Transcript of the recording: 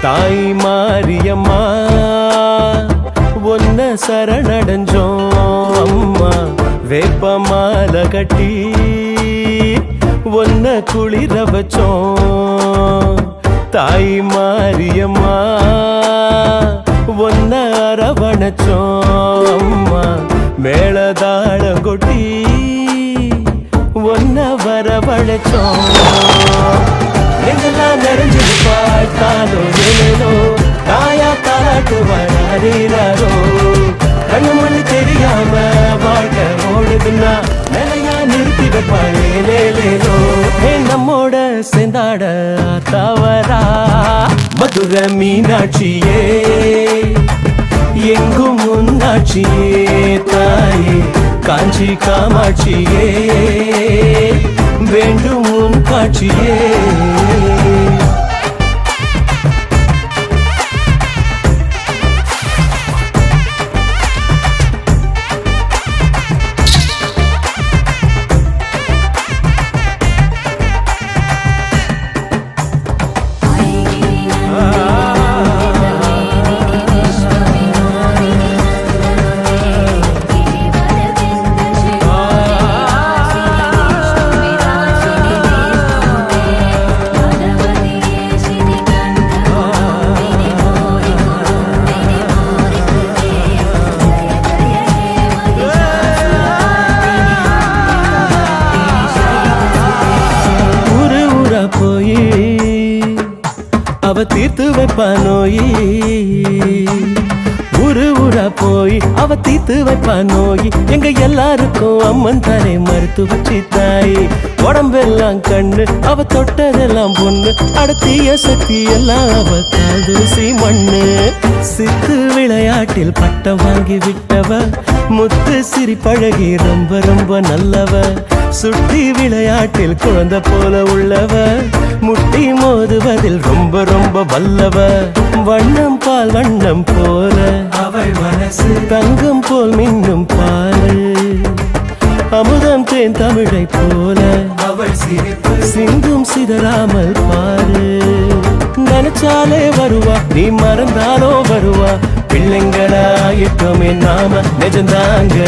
தாய் மாரியம்மா ஒன்ன சரணடைஞ்சோம் அம்மா வேப்ப மாலை கட்டி ஒன்ன குளிர வச்சோம் தாய் மாரியம்மா ஒன்ன அரவணைச்சோம் அம்மா மேளதாளம் கொட்டி ஒன்ன வரவழைச்சோம் எங்கெல்லாம் நிறைஞ்சது பார்த்தாலோ ஏனோ தாயா தாலாட்டு வராரோ கண்ணு மண்ணு தெரியாம வாழ்க்கை ஓடுதுன்னா நிலையா நிறுத்தி வைப்பாளேலேலோ நம்மோட சேர்ந்தாட தவறா மதுரை மீனாட்சியே எங்கும் முன்னாட்சியே தாயே காஞ்சி காமாட்சியே வேண்டும் உன் காட்சியே அவ தீர்த்து வைப்பா நோயி ஊரு ஊரா போய் அவ தீர்த்து வைப்பா நோயி எங்க எல்லாருக்கும் அம்மன் தானே மருத்துவ தாய் உடம்பெல்லாம் கண்ணு அவ தொட்டதெல்லாம் பொண்ணு அடுத்திய சக்தி எல்லாம் அவ கால் தூசி மண்ணு சித்து விளையாட்டில் பட்டம் வாங்கி விட்டவ முத்து சிரி பழகி ரொம்ப ரொம்ப நல்லவ சுட்டி விளையாட்டில் குழந்தை போல உள்ளவ முட்டி மோதுவதில் ரொம்ப ரொம்ப வல்லவ வண்ணம் பால் வண்ணம் போல அவள் மனசு தங்கம் போல் மின்னும் பாரு அமுதம் தேன் தமிழை போல அவள் சிரிப்பு சிந்தும் சிதறாமல் பாரு நினைச்சாலே வருவா நீ மறந்தாலோ வருவா பிள்ளைங்களா இப்பமே நாம நிஜந்தாங்க